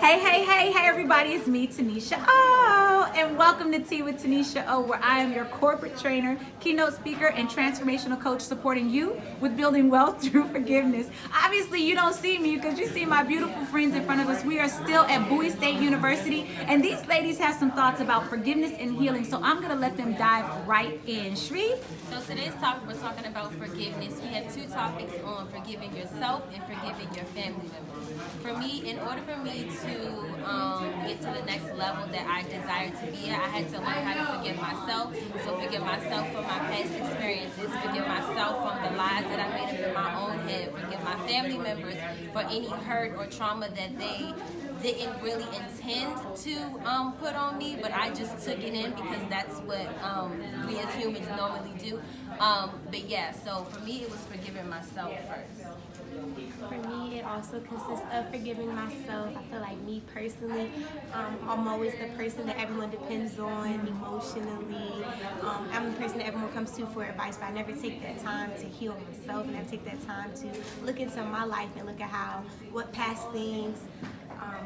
Hey, everybody, it's me, Tuniscia O, and welcome to Tea with Tuniscia O, where I am your corporate trainer, keynote speaker, and transformational coach supporting you with building wealth through forgiveness. Obviously, you don't see me because you see my beautiful friends in front of us. We are still at Bowie State University, and these ladies have some thoughts about forgiveness and healing, so I'm going to let them dive right in. Shri? So today's topic, we're talking about forgiveness. We have two topics on forgiving yourself and forgiving your family members. For me, in order for me to get to the next level that I desire to be at, I had to learn how to forgive myself. So forgive myself for my past experiences, forgive myself from the lies that I made up in my own head, forgive my family members for any hurt or trauma that they didn't really intend to put on me, but I just took it in because that's what we as humans normally do. But yeah, so for me, it was forgiving myself first. For me, it also consists of forgiving myself. I feel like me personally, I'm always the person that everyone depends on emotionally. I'm the person that everyone comes to for advice, but I never take that time to heal myself, and I take that time to look into my life and look at what past things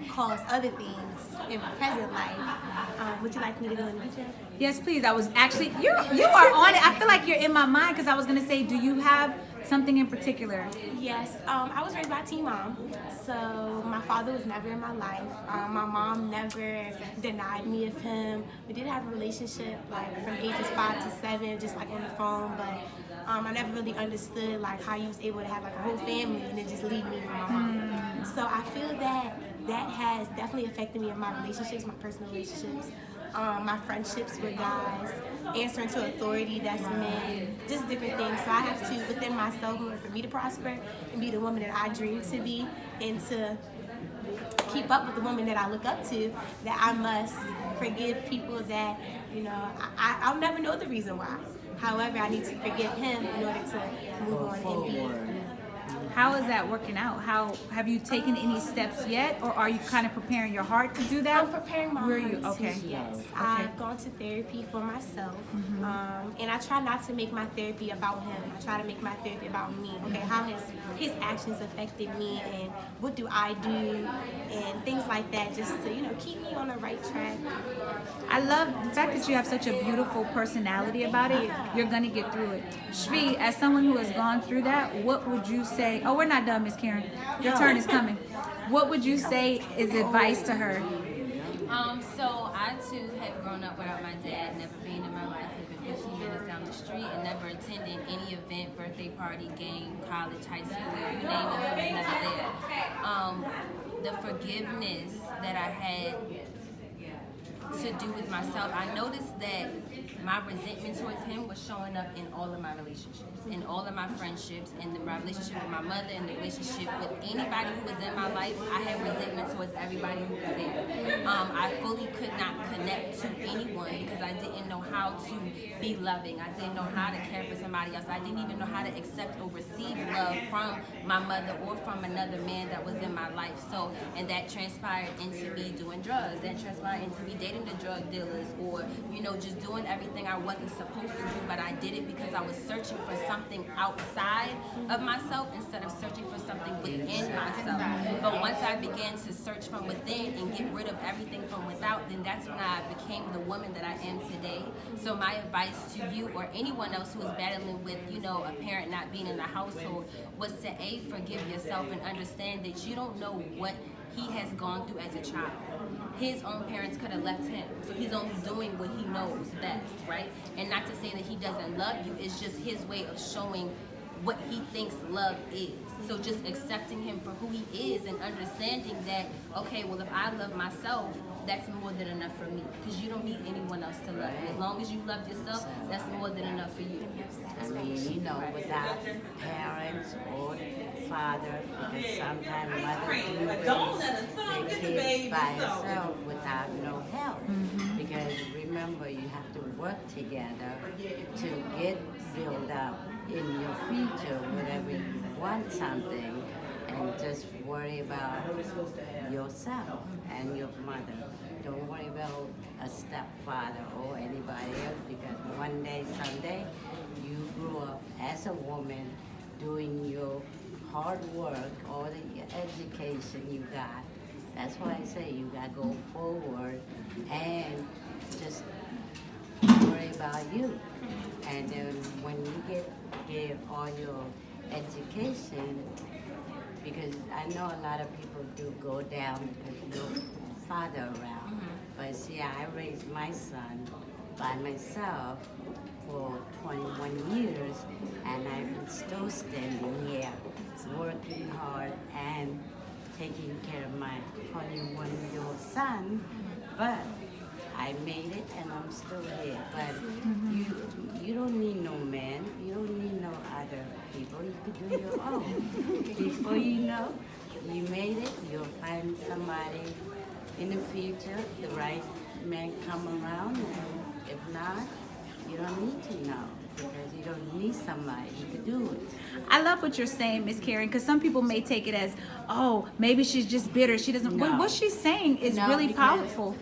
cause other things in my present life. Would you like me to go into detail? Yes, please. I was actually, you are on it. I feel like you're in my mind because I was going to say, do you have something in particular? Yes, I was raised by a teen mom, so my father was never in my life. My mom never denied me of him. We did have a relationship like from ages 5 to 7, just like on the phone, but I never really understood like how he was able to have like a whole family and then just leave me with my mom. So I feel that has definitely affected me in my relationships, my personal relationships. My friendships with guys, answering to authority, that's men, just different things. So I have to, within myself, in order for me to prosper and be the woman that I dream to be, and to keep up with the woman that I look up to, that I must forgive people that, I'll never know the reason why. However, I need to forgive him in order to move on and be. How is that working out? How have you taken any steps yet, or are you kind of preparing your heart to do that? I'm preparing my Where are heart you? Okay. to, yes. Okay. I've gone to therapy for myself, and I try not to make my therapy about him. I try to make my therapy about me. Okay, how his actions affected me, and what do I do, and things like that, just to keep me on the right track. I love the fact that you have such a beautiful personality about it. You're gonna get through it. Shri, as someone who has gone through that, what would you say? Oh, we're not done, Miss Karen. Your turn is coming. What would you say is advice to her? So I too had grown up without my dad, never being in my life, living 15 minutes down the street, and never attending any event, birthday party, game, college, high school, you name it, he was never there. The forgiveness that I had to do with myself, I noticed that my resentment towards him was showing up in all of my relationships, in all of my friendships, in my relationship with my mother, in the relationship with anybody who was in my life. I had resentment towards everybody who was there. I fully could not connect to anyone because I didn't know how to be loving. I didn't know how to care for somebody else. I didn't even know how to accept or receive love from my mother or from another man that was in my life. So, and that transpired into me doing drugs. That transpired into me dating the drug dealers, or just doing everything I wasn't supposed to do, but I did it because I was searching for something outside of myself instead of searching for something within myself. But once I began to search from within and get rid of everything from without, then that's when I became the woman that I am today. So my advice to you or anyone else who is battling with, a parent not being in the household, was to forgive yourself and understand that you don't know what he has gone through as a child. His own parents could have left him, so he's only doing what he knows best, right? And not to say that he doesn't love you, it's just his way of showing what he thinks love is. So just accepting him for who he is and understanding that, okay, well, if I love myself, that's more than enough for me, because you don't need anyone else to love you. As long as you love yourself, that's more than enough for you. I mean, without parents or father, because sometimes mothers do raise their kids by herself without no help. Because remember, you have to work together to get built up in your future, whenever you want something, and just worry about yourself and your mother. Don't worry about a stepfather or anybody else, because one day, someday, you grew up as a woman doing your hard work, all the education you got, That's why I say you gotta go forward and just worry about you. And then when you get all your education, because I know a lot of people do go down because no father around. But see, I raised my son by myself for 21 years, and I'm still standing here, working hard and taking care of my 21-year-old son. But I made it, and I'm still here. But you don't need no man. You don't need no other people. You could do your own. Before you know, you made it. You'll find somebody in the future. The right man come around, and if not, you don't need to know, because you don't need somebody. You could do it. I love what you're saying, Miss Karen, because some people may take it as, oh, maybe she's just bitter. She doesn't. No. What she's saying is No, really because- powerful.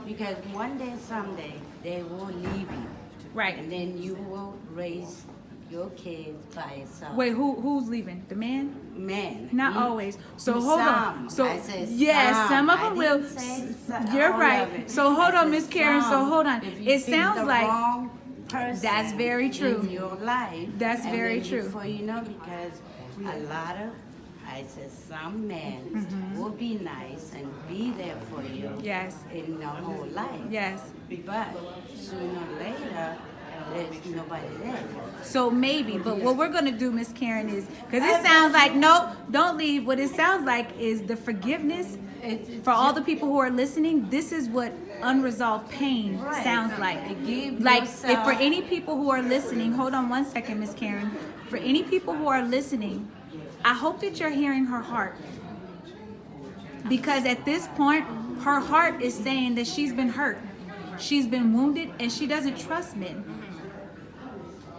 Because one day, someday, they will leave you. Right. And then you will raise your kids by yourself. Wait, who's leaving? The man? Man. Not you- always. So hold some. on. So I said yes, some of I them will. didn't say some, You're all right. of it. So hold I on, said Miss Karen. So some. hold on. If you It pick sounds the like wrong person that's very true. in your life. That's and very then true. Before you know, because a lot of, I said, some men will be nice and be there for you. Yes. In the whole life. Yes. But sooner or later, there's nobody there. So maybe, but what we're gonna do, Miss Karen, is because it sounds like no, don't leave. What it sounds like is the forgiveness for all the people who are listening. This is what unresolved pain Right. sounds like. Give Like if yourself- for any people who are listening, hold on one second, Miss Karen. For any people who are listening, I hope that you're hearing her heart. Because at this point, her heart is saying that she's been hurt. She's been wounded and she doesn't trust men.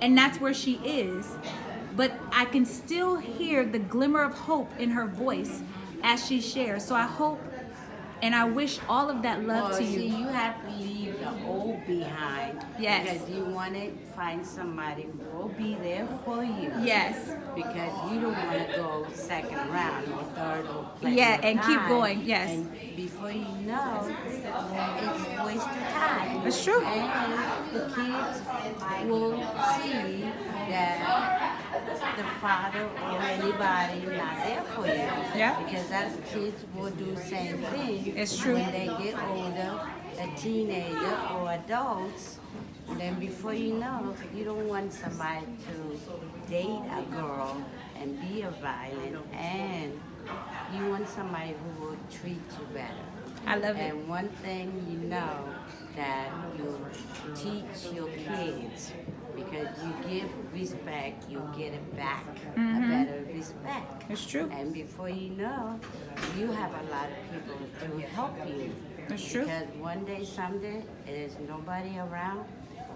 And that's where she is. But I can still hear the glimmer of hope in her voice as she shares. So I hope and I wish all of that love Well, to see, you. you have to leave the old behind. Yes. Because you want to find somebody who will be there for you. Yes. Because you don't want to go second round or third or plenty Yeah, of and keep time. going, yes. And before you know, it's a waste of time. It's true. And the kids will see that the father or anybody not there for you. Yeah. Because as kids will do the same thing. It's true. When they get older, a teenager or adults, then before you know, you don't want somebody to date a girl and be a violent, and you want somebody who will treat you better. I love it. And one thing you know, that you teach your kids, because you give respect, you get it back, a better respect. It's true. And before you know, you have a lot of people to help you. That's true. Because one day, someday, there's nobody around.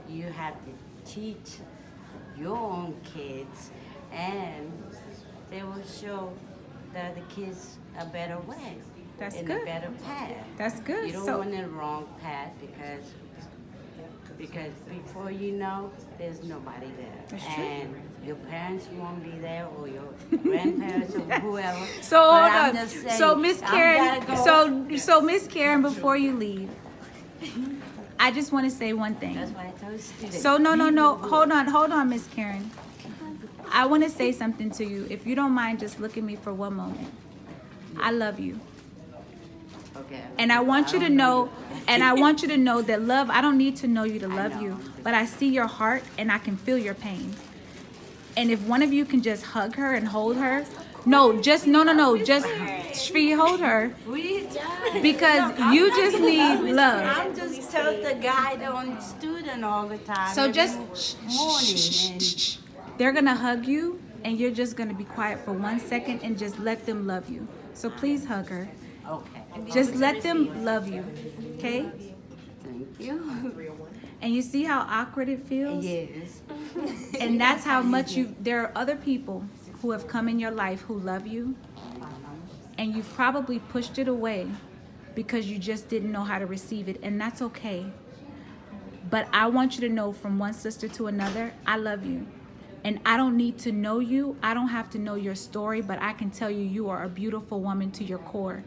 You have to teach your own kids, and they will show the other kids a better way. That's in good. a better path. That's good. You don't So- want the wrong path, because before you know, there's nobody there. That's true. And your parents won't be there, or your grandparents or whoever. So But hold I'm on. just saying, So Miss I'm Karen, gotta go. so Miss Karen, before you leave, I just want to say one thing. That's why I told students. So no, be hold on, Miss Karen. I want to say something to you. If you don't mind, just look at me for one moment. I love you. Okay. And I want you to don't know, you. and I want you to know that love, I don't need to know you to love know. you, but I see your heart and I can feel your pain. And if one of you can just hug her and hold her, just Shvi, hold her, We because you just need love. I'm just telling the guide on student all the time. So every just morning. they're gonna hug you and you're just gonna be quiet for 1 second and just let them love you. So please hug her. Okay. Just let them love you, okay? Thank you. And you see how awkward it feels? Yes. And that's how much there are other people who have come in your life who love you, and you've probably pushed it away because you just didn't know how to receive it, and that's okay. But I want you to know, from one sister to another, I love you. And I don't need to know you. I don't have to know your story, but I can tell you you are a beautiful woman to your core.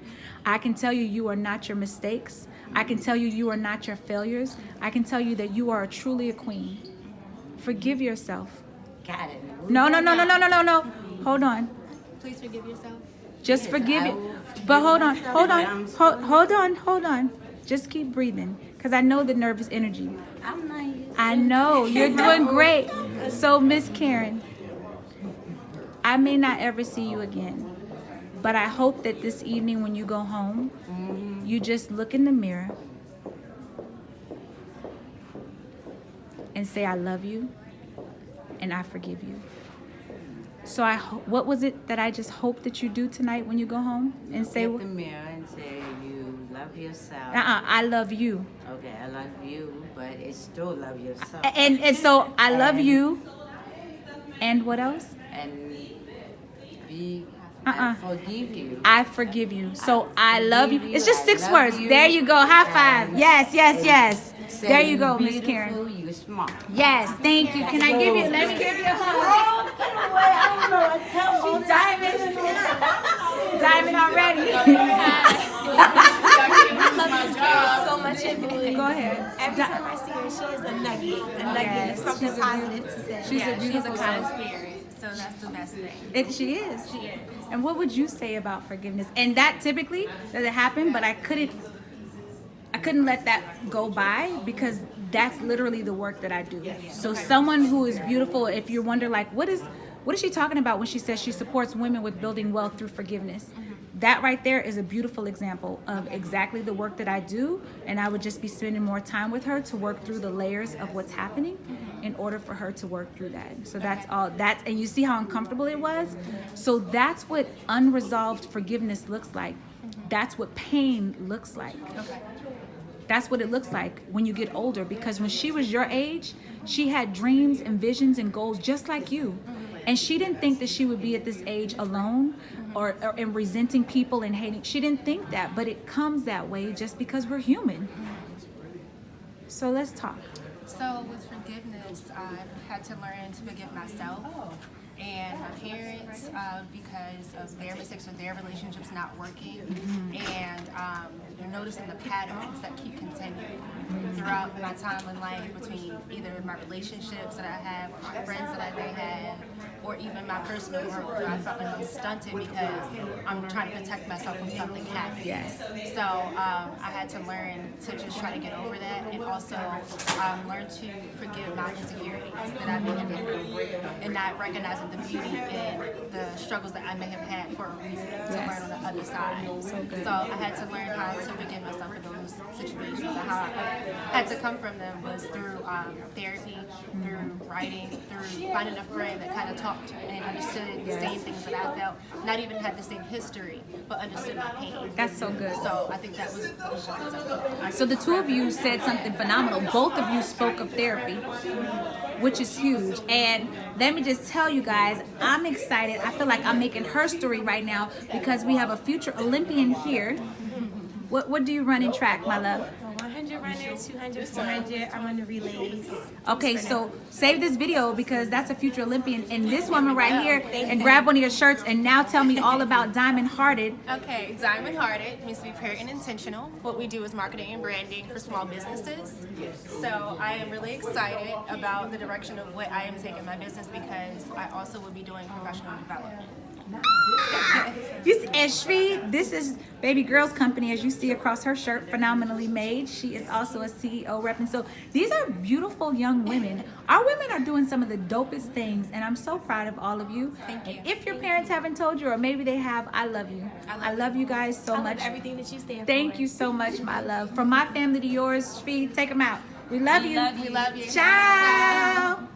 I can tell you you are not your mistakes. I can tell you you are not your failures. I can tell you that you are truly a queen. Forgive yourself. Got it. No. Hold on. Please forgive yourself. Just forgive it. But hold on. Just keep breathing, because I know the nervous energy. I'm not used I know, you're doing great. So, Miss Karen, I may not ever see you again, but I hope that this evening when you go home, you just look in the mirror and say, I love you and I forgive you. So what was it that I just hope that you do tonight when you go home and say, Look in the mirror and say you love yourself. I love you. Okay, I love you, but it's still love yourself. And so I love you. And what else? And I forgive you. I forgive you. So I love you. forgive It's you. just I 6 love words. you. There you go. High five. And Yes. Say There you you go, Miss beautiful, Karen. You smart. Yes, thank you. Can I give you? Let me give you a hug. Diamond already. I love this girl so much and believe. Go ahead. Every time I see her, she is a nugget. A nugget Yes, of something she's a positive to say. She's a beautiful kind soul. spirit, so that's the best thing. She is. And what would you say about forgiveness? And that typically doesn't happen, but I couldn't let that go by, because that's literally the work that I do. So someone who is beautiful, if you wonder like, what is she talking about when she says she supports women with building wealth through forgiveness? That right there is a beautiful example of exactly the work that I do, and I would just be spending more time with her to work through the layers of what's happening in order for her to work through that. So that's all. And you see how uncomfortable it was? So that's what unresolved forgiveness looks like. That's what pain looks like. That's what it looks like when you get older, because when she was your age, she had dreams and visions and goals just like you. And she didn't think that she would be at this age alone or and resenting people and hating. She didn't think that, but it comes that way just because we're human. So let's talk. So with forgiveness, I've had to learn to forgive myself and my parents because of their mistakes or their relationships not working, and noticing the patterns that keep continuing throughout my time in life, between either my relationships that I have, my friends that I may have, or even my personal growth, where I felt like I'm stunted because I'm trying to protect myself from something happening. Yes. So I had to learn to just try to get over that, and also learn to forgive my insecurities that I may have had, and not recognizing the beauty and the struggles that I may have had for a reason, to learn on the other side. So I had to learn how to forgive myself for those situations, and how I had to come from them was through therapy, through writing, through finding a friend that kind of talked and understood the same things that I felt, not even had the same history, but understood my pain. That's so good. So I think that was really So the two of you said something phenomenal. Both of you spoke of therapy, which is huge. And let me just tell you guys, I'm excited. I feel like I'm making her story right now, because we have a future Olympian here. What do you run in track, my love? 100 runner, 200, 400. I'm on the relays. Okay, so save this video, because that's a future Olympian. And this woman right here, and grab one of your shirts and now tell me all about Diamond Hearted. Okay, Diamond Hearted means to be pure and intentional. What we do is marketing and branding for small businesses. So I am really excited about the direction of what I am taking my business, because I also will be doing professional development. And Shvi, this is baby girl's company, as you see across her shirt, phenomenally made. She is also a CEO rep. And so these are beautiful young women. Our women are doing some of the dopest things, and I'm so proud of all of you. Thank you. And if your parents haven't told you, or maybe they have, I love you. I love you guys so I much. love everything that you stand for. Thank you so much, my love. From my family to yours, Shvi, take them out. We love you. We love you. Ciao.